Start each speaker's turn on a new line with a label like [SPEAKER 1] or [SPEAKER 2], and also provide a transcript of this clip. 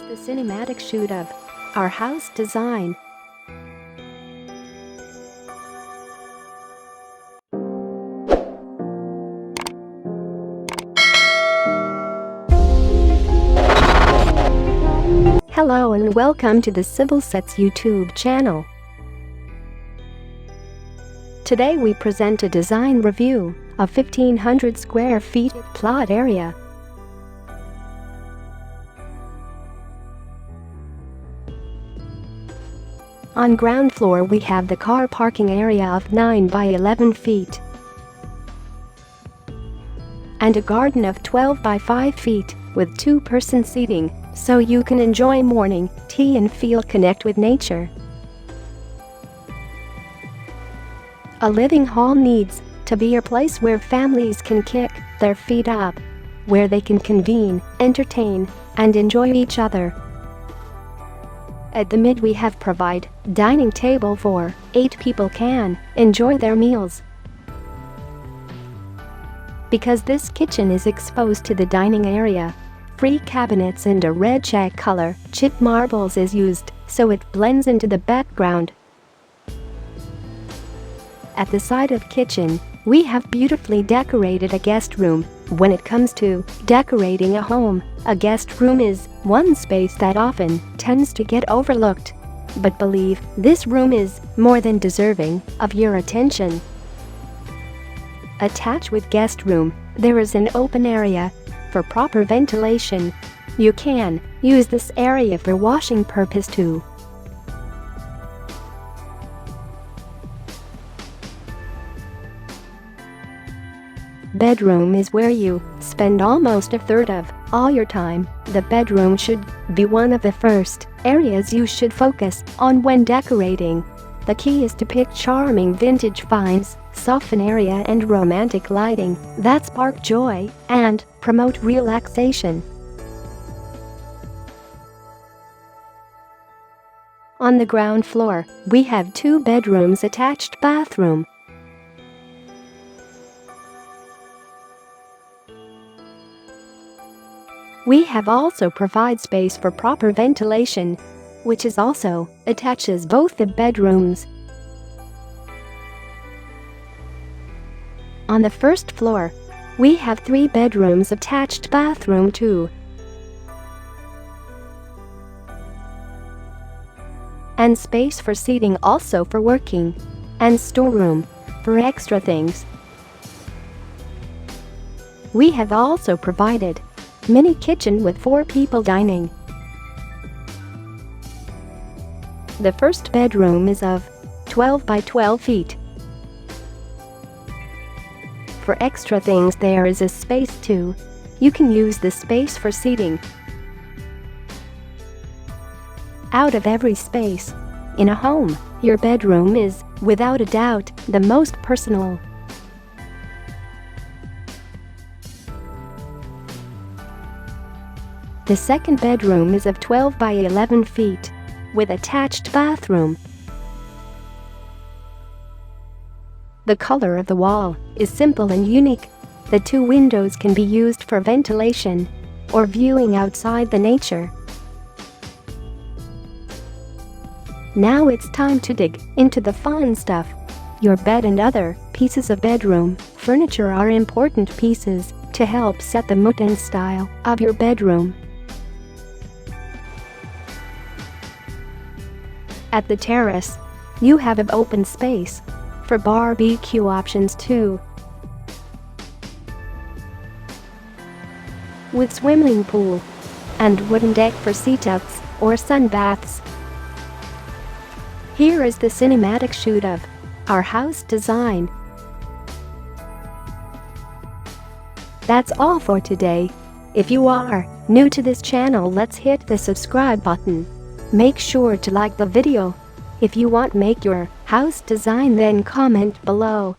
[SPEAKER 1] The cinematic shoot of our house design. Hello and welcome to the CIVILSETS YouTube channel. Today we present a design review of 1500 square feet plot area. On ground floor we have the car parking area of 9 by 11 feet and a garden of 12 by 5 feet with 2-person seating, so you can enjoy morning tea and connect with nature. A living hall needs to be a place where families can kick their feet up, where they can convene, entertain, and enjoy each other. At the mid we have provide dining table for 8 people can enjoy their meals. Because this kitchen is exposed to the dining area, free cabinets and a red check color chip marbles is used so it blends into the background. At the side of kitchen, we have beautifully decorated a guest room. When it comes to decorating a home, a guest room is one space that often tends to get overlooked. But believe, this room is more than deserving of your attention. Attached with guest room, there is an open area for proper ventilation. You can use this area for washing purpose too. Bedroom is where you spend almost a third of all your time. The bedroom should be one of the first areas you should focus on when decorating. The key is to pick charming vintage finds, soften area and romantic lighting that spark joy and promote relaxation. On the ground floor, we have 2 bedrooms, attached bathroom. We have also provide space for proper ventilation, which is also attaches both the bedrooms. On the first floor, we have 3 bedrooms, attached bathroom too, and space for seating, also for working, and storeroom for extra things. We have also provided mini kitchen with 4 people dining. The first bedroom is of 12 by 12 feet. For extra things there is a space too. You can use the space for seating. Out of every space in a home, your bedroom is, without a doubt, the most personal. The second bedroom is of 12 by 11 feet with attached bathroom. The color of the wall is simple and unique. The 2 windows can be used for ventilation or viewing outside the nature. Now it's time to dig into the fun stuff. Your bed and other pieces of bedroom furniture are important pieces to help set the mood and style of your bedroom. At the terrace, you have an open space for barbecue options too, with swimming pool and wooden deck for sit-ups or sun baths. Here is the cinematic shoot of our house design. That's all for today. If you are new to this channel, let's hit the subscribe button. Make sure to like the video. If you want make your house design, then comment below.